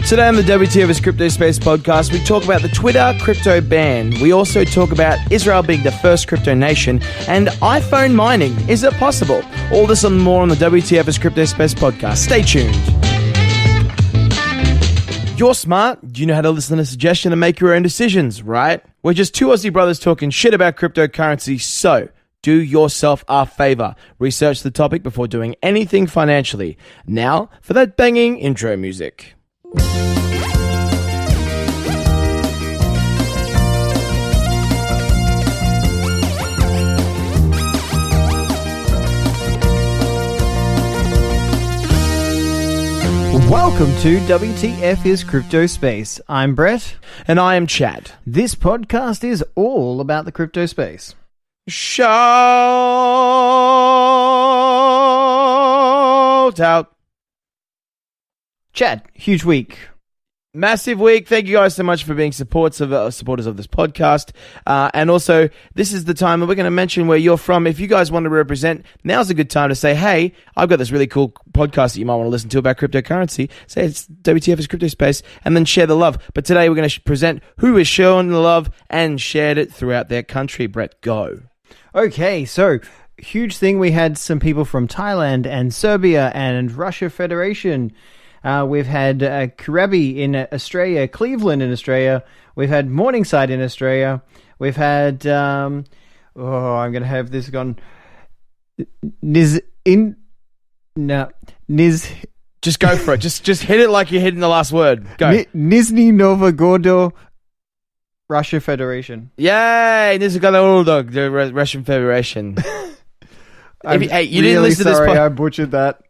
Today on the WTFiCS CryptoSpace podcast, we talk about the Twitter crypto ban. We also talk about Israel being the first crypto nation and iPhone mining. Is it possible? All this and more on the WTFiCS CryptoSpace podcast. Stay tuned. You're smart. You know how to listen to a suggestion and make your own decisions, right? We're just two Aussie brothers talking shit about cryptocurrency, so do yourself a favor. Research the topic before doing anything financially. Now for that banging intro music. Welcome to WTFiCS CryptoSpace. I'm Brett. And I am Chad. This podcast is all about the crypto space. Shout out. Chad, huge week. Massive week. Thank you guys so much for being supporters of this podcast. And also, this is the time that we're going to mention where you're from. If you guys want to represent, now's a good time to say, hey, I've got this really cool podcast that you might want to listen to about cryptocurrency. Say it's WTFiCS CryptoSpace, and then share the love. But today we're going to present who is showing the love and shared it throughout their country. Brett, go. Okay, so huge thing. We had some people from Thailand and Serbia and Russia Federation. We've had Karabi in Australia, Cleveland in Australia. We've had Morningside in Australia. We've had, I'm going to have this gone. Just go for it. Just hit it like you're hitting the last word. Go. Nizhny Novgorod, Russia Federation. Yay! Nizhny Novgorod, the Russian Federation. I'm you really didn't listen sorry, to this I butchered that.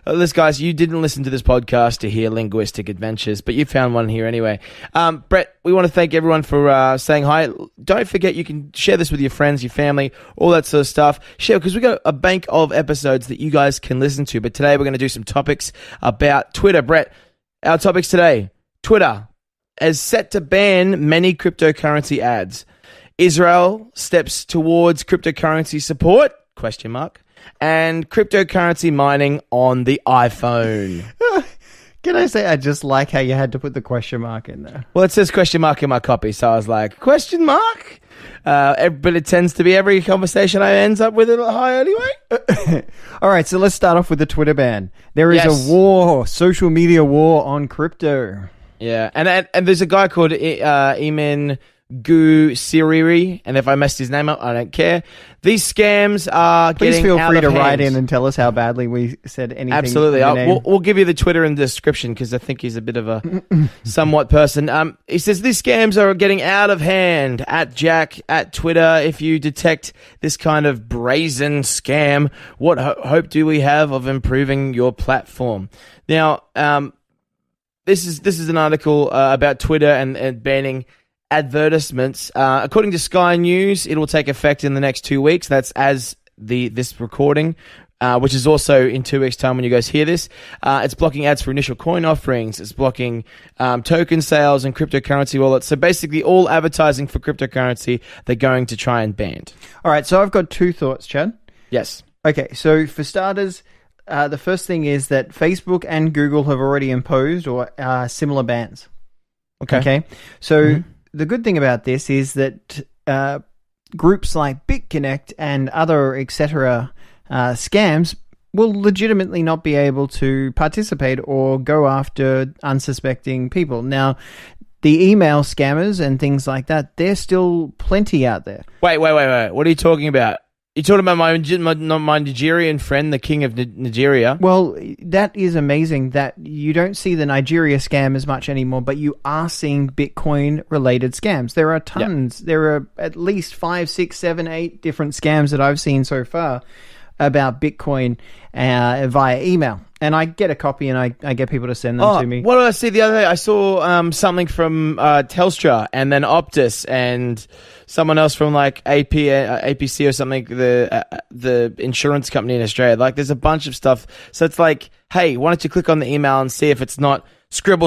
Listen, guys, you didn't listen to this podcast to hear linguistic adventures, but you found one here anyway. Brett, we want to thank everyone for saying hi. Don't forget, you can share this with your friends, your family, all that sort of stuff. Share, because we've got a bank of episodes that you guys can listen to. But today we're going to do some topics about Twitter. Brett, our topics today: Twitter is set to ban many cryptocurrency ads. Israel steps towards cryptocurrency support? ? And cryptocurrency mining on the iPhone. Can I say I just like how you had to put the question mark in there? Well, it says question mark in my copy, so I was like, question mark? But it tends to be every conversation I ends up with a little high anyway. All right, so let's start off with the Twitter ban. There is a war, social media war on crypto. Yeah, and there's a guy called Emin Gu Siriri, and if I messed his name up, I don't care. These scams are Please getting feel out free of to hands. write in and tell us how badly we said anything. Absolutely. We'll give you the Twitter in the description because I think he's a bit of a somewhat person. He says these scams are getting out of hand. At Jack, at Twitter, if you detect this kind of brazen scam, what hope do we have of improving your platform? Now, this is an article about Twitter and banning advertisements. According to Sky News, it will take effect in the next 2 weeks. That's as this recording, which is also in 2 weeks' time when you guys hear this. It's blocking ads for initial coin offerings. It's blocking token sales and cryptocurrency wallets. So basically all advertising for cryptocurrency they're going to try and ban. All right, so I've got two thoughts, Chad. Yes. Okay, so for starters, the first thing is that Facebook and Google have already imposed or similar bans. Okay. So the good thing about this is that groups like BitConnect and other etc. Scams will legitimately not be able to participate or go after unsuspecting people. Now, the email scammers and things like that, there's still plenty out there. Wait. What are you talking about? You're talking about my Nigerian friend, the king of Nigeria. Well, that is amazing that you don't see the Nigeria scam as much anymore, but you are seeing Bitcoin-related scams. There are tons. Yep. There are at least 5, 6, 7, 8 different scams that I've seen so far about Bitcoin via email. And I get a copy and I get people to send them to me. What did I see the other day? I saw something from Telstra and then Optus and someone else from like APC or something, the insurance company in Australia. Like there's a bunch of stuff. So it's like, hey, why don't you click on the email and see if it's not scribble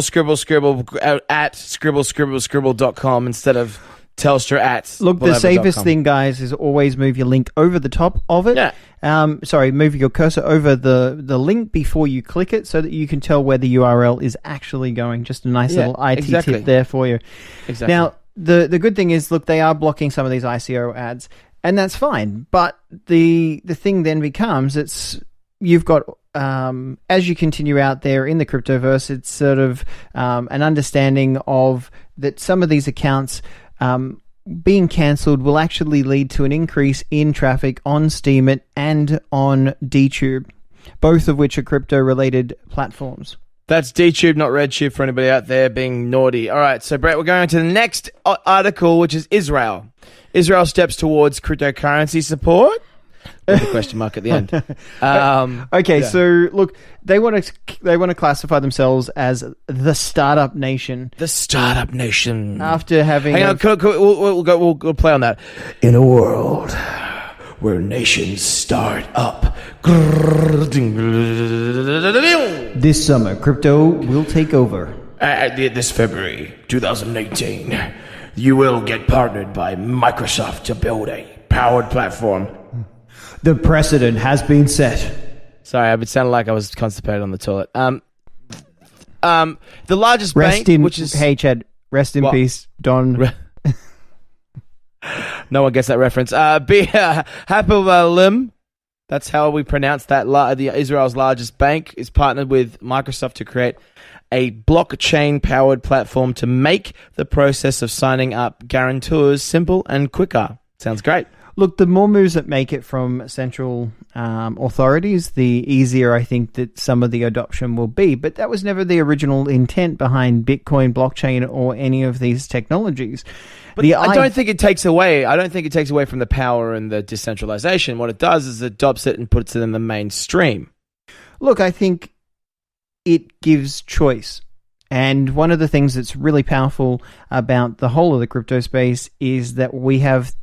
at scribble.com instead of Telstra at. Look, the safest thing, guys, is always move your link over the top of it. Yeah. move your cursor over the link before you click it so that you can tell where the URL is actually going. Just a nice little IT tip there for you. Exactly. Now, the good thing is, look, they are blocking some of these ICO ads, and that's fine. But the thing then becomes, you've got, as you continue out there in the cryptoverse, it's sort of an understanding of that some of these accounts being cancelled will actually lead to an increase in traffic on Steemit and on DTube, both of which are crypto-related platforms. That's DTube, not RedTube, for anybody out there being naughty. All right, so Brett, we're going on to the next article, which is Israel. Israel steps towards cryptocurrency support. With a question mark at the end. So look, they want to classify themselves as the startup nation. The startup nation. After having, hang on, we'll play on that. In a world where nations start up. This summer, crypto will take over. This February 2018, you will get partnered by Microsoft to build a powered platform. The precedent has been set. Sorry, it sounded like I was constipated on the toilet. The largest bank, which is... Hey, Chad, rest in peace, Don... No one gets that reference. Hapovalim, that's how we pronounce that. The Israel's largest bank is partnered with Microsoft to create a blockchain-powered platform to make the process of signing up guarantors simple and quicker. Sounds great. Look, the more moves that make it from central authorities, the easier I think that some of the adoption will be. But that was never the original intent behind Bitcoin, blockchain, or any of these technologies. But I don't think it takes away. I don't think it takes away from the power and the decentralization. What it does is it adopts it and puts it in the mainstream. Look, I think it gives choice. And one of the things that's really powerful about the whole of the crypto space is that we have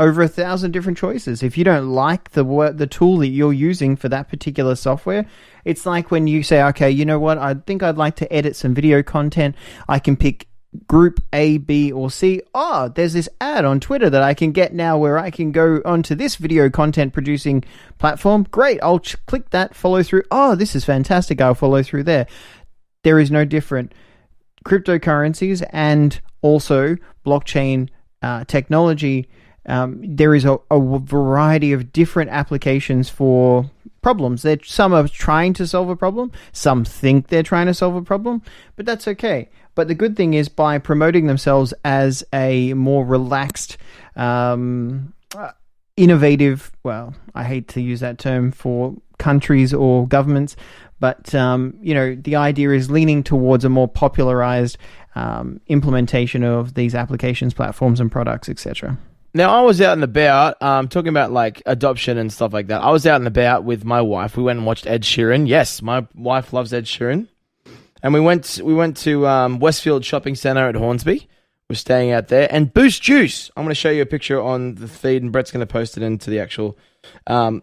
over 1,000 different choices. If you don't like the tool that you're using for that particular software, it's like when you say, okay, you know what, I think I'd like to edit some video content. I can pick group A, B, or C. Oh, there's this ad on Twitter that I can get now where I can go onto this video content producing platform. Great, I'll click that, follow through. Oh, this is fantastic. I'll follow through there. There is no different. Cryptocurrencies and also blockchain technology, there is a variety of different applications for problems. Some are trying to solve a problem. Some think they're trying to solve a problem, but that's okay. But the good thing is, by promoting themselves as a more relaxed, innovative, well, I hate to use that term for countries or governments, but the idea is leaning towards a more popularized implementation of these applications, platforms, and products, etc. Now, I was out and about, talking about like adoption and stuff like that. I was out and about with my wife. We went and watched Ed Sheeran. Yes, my wife loves Ed Sheeran. And we went to Westfield Shopping Centre at Hornsby. We're staying out there. And Boost Juice. I'm going to show you a picture on the feed, and Brett's going to post it into the actual our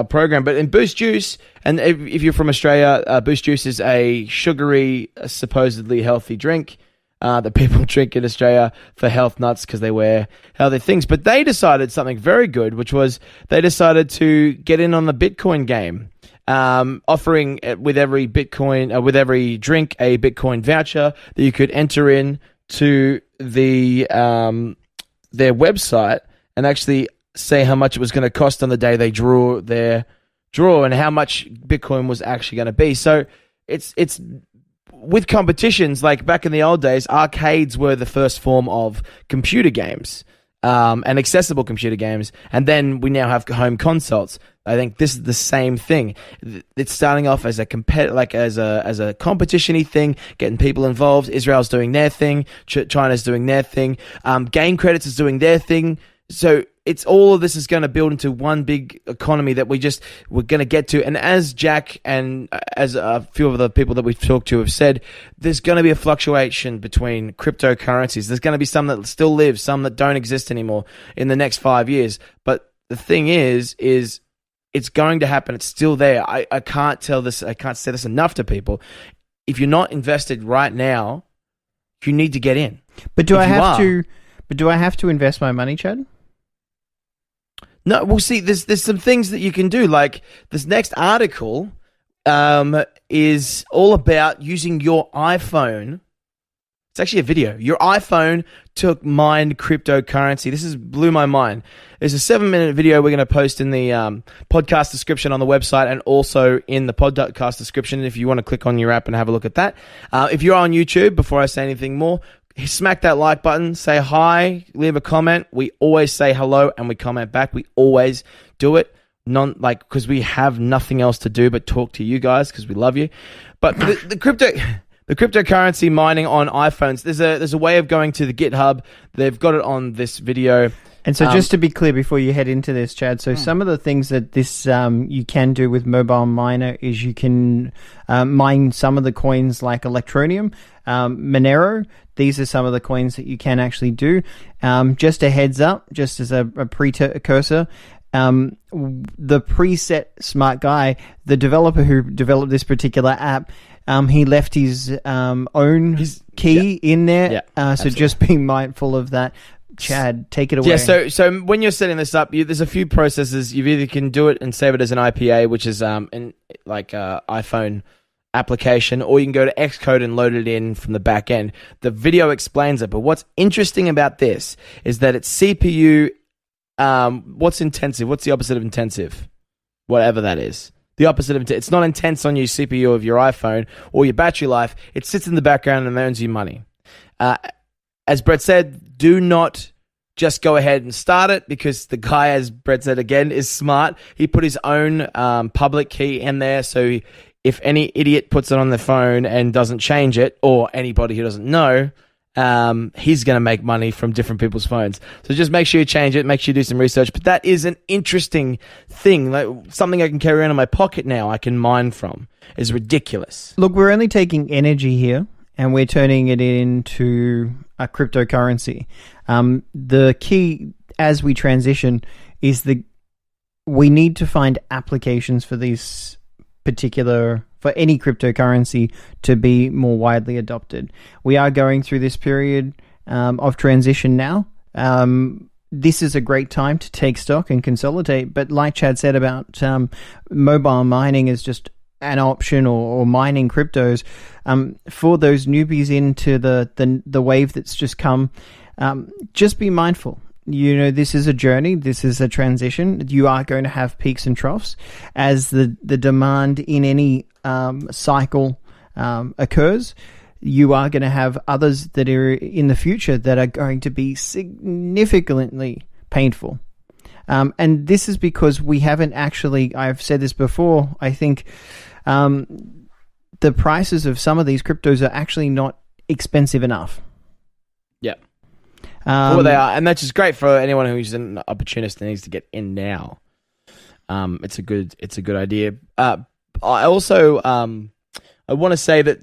program. But in Boost Juice, and if you're from Australia, Boost Juice is a sugary, supposedly healthy drink that people drink in Australia for health nuts because they wear healthy things. But they decided something very good, which was they decided to get in on the Bitcoin game, offering with every Bitcoin, with every drink, a Bitcoin voucher that you could enter in to their website and actually say how much it was going to cost on the day they drew their draw and how much Bitcoin was actually going to be. So it's with competitions, like back in the old days, arcades were the first form of computer games, and accessible computer games. And then we now have home consoles. I think this is the same thing. It's starting off as a as a competition-y thing, getting people involved. Israel's doing their thing. China's doing their thing. Game Credits is doing their thing. So it's all of this is going to build into one big economy that we're going to get to. And as Jack and as a few of the people that we've talked to have said, there's going to be a fluctuation between cryptocurrencies. There's going to be some that still live, some that don't exist anymore in the next 5 years. But the thing is it's going to happen. It's still there. I can't say this enough to people. If you're not invested right now, you need to get in. But do I have to invest my money, Chad? No, we'll see. There's some things that you can do. Like this next article is all about using your iPhone. It's actually a video. Your iPhone to mine cryptocurrency. This blew my mind. There's a 7-minute video we're going to post in the podcast description on the website and also in the podcast description if you want to click on your app and have a look at that. If you're on YouTube, before I say anything more, smack that like button, say hi, leave a comment. We always say hello and we comment back. We always do it. Because we have nothing else to do but talk to you guys because we love you. But the cryptocurrency mining on iPhones, there's a way of going to the GitHub. They've got it on this video. And so just to be clear before you head into this, Chad, so some of the things that this you can do with Mobile Miner is you can mine some of the coins like Electronium, Monero. These are some of the coins that you can actually do. Just a heads up, just as a precursor, the preset smart guy, the developer who developed this particular app, he left his own key in there. So just be mindful of that. Chad, take it away. Yeah, so when you're setting this up, there's a few processes. You either can do it and save it as an IPA, which is iPhone application, or you can go to Xcode and load it in from the back end. The video explains it, but what's interesting about this is that it's CPU. What's intensive? What's the opposite of intensive? Whatever that is. The opposite of it's not intense on your CPU of your iPhone or your battery life. It sits in the background and earns you money. As Brett said, do not just go ahead and start it because the guy, as Brett said again, is smart. He put his own public key in there, so if any idiot puts it on their phone and doesn't change it, or anybody who doesn't know, he's going to make money from different people's phones. So just make sure you change it, make sure you do some research. But that is an interesting thing, like something I can carry around in my pocket now, I can mine from. Is ridiculous. Look, we're only taking energy here and we're turning it into a cryptocurrency. The key as we transition is we need to find applications for these for any cryptocurrency to be more widely adopted. We are going through this period of transition now. This is a great time to take stock and consolidate, but like Chad said about mobile mining is just an option, or mining cryptos, for those newbies into the wave that's just come, just be mindful. You know, this is a journey. This is a transition. You are going to have peaks and troughs as the demand in any cycle occurs. You are going to have others that are in the future that are going to be significantly painful. And this is because we haven't actually, I've said this before, I think the prices of some of these cryptos are actually not expensive enough. Yeah. Well, they are, and that's just great for anyone who's an opportunist and needs to get in now. It's a good idea. I also I want to say that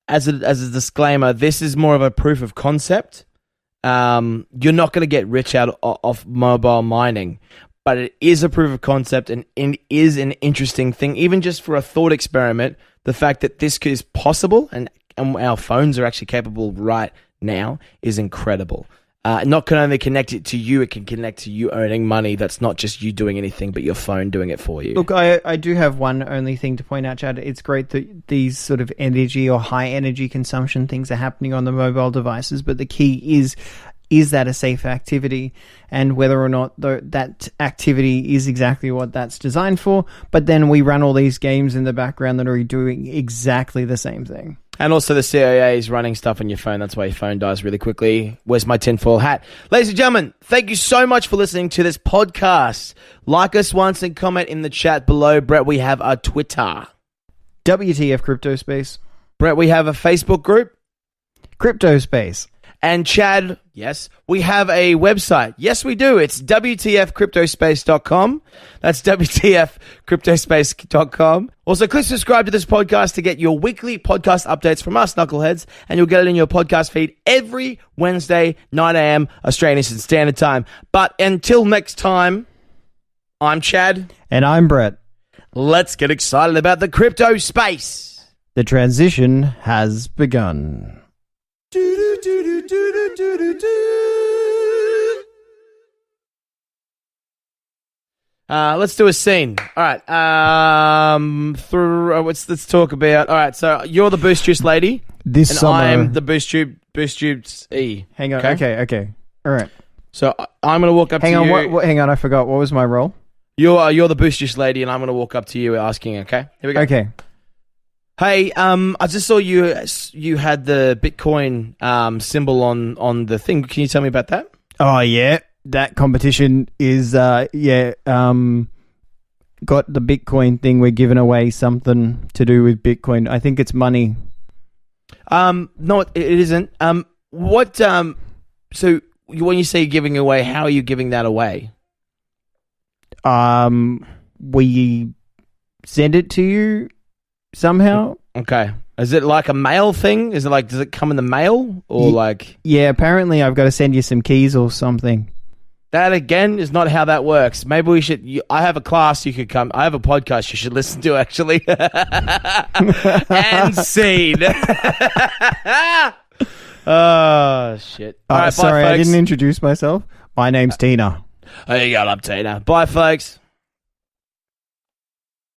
as a disclaimer, this is more of a proof of concept. You're not going to get rich out of mobile mining, but it is a proof of concept and it is an interesting thing, even just for a thought experiment. The fact that this is possible and our phones are actually capable right now is incredible. Not can only connect it to you, it can connect to you earning money. That's not just you doing anything, but your phone doing it for you. Look, I do have one only thing to point out, Chad. It's great that these sort of energy or high energy consumption things are happening on the mobile devices, but the key is that a safe activity, and whether or not that activity is exactly what that's designed for. But then we run all these games in the background that are doing exactly the same thing. And also the CIA is running stuff on your phone. That's why your phone dies really quickly. Where's my tinfoil hat? Ladies and gentlemen, thank you so much for listening to this podcast. Like us once and comment in the chat below. Brett, we have our Twitter. WTF CryptoSpace. Brett, we have a Facebook group. CryptoSpace. And Chad, yes, we have a website. Yes, we do. It's WTFcryptospace.com. That's WTFcryptospace.com. Also, click subscribe to this podcast to get your weekly podcast updates from us, Knuckleheads, and you'll get it in your podcast feed every Wednesday, 9 a.m. Australian Eastern Standard Time. But until next time, I'm Chad. And I'm Brett. Let's get excited about the crypto space. The transition has begun. Let's do a scene. All right. Let's talk about. All right. So you're the Boost Juice lady, This and summer. I'm the Boost Juice E. Hang on. Okay? Okay. All right. So I'm gonna walk up Hang to on. you. Hang on. I forgot. What was my role? You're the Boost Juice lady, and I'm gonna walk up to you asking. Okay. Here we go. Okay. Hey, I just saw you had the Bitcoin symbol on the thing. Can you tell me about that? Oh yeah, that competition is got the Bitcoin thing. We're giving away something to do with Bitcoin. I think it's money. No, it isn't. What? So when you say giving away, how are you giving that away? We send it to you somehow. Okay. Is it like a mail thing? Is it like, does it come in the mail or like? Yeah, apparently I've got to send you some keys or something. That again is not how that works. Maybe we should. I have a class you could come. I have a podcast you should listen to actually. And scene. Oh shit! All right, sorry, bye, folks. I didn't introduce myself. My name's Tina. There you go, up Tina. Bye, folks.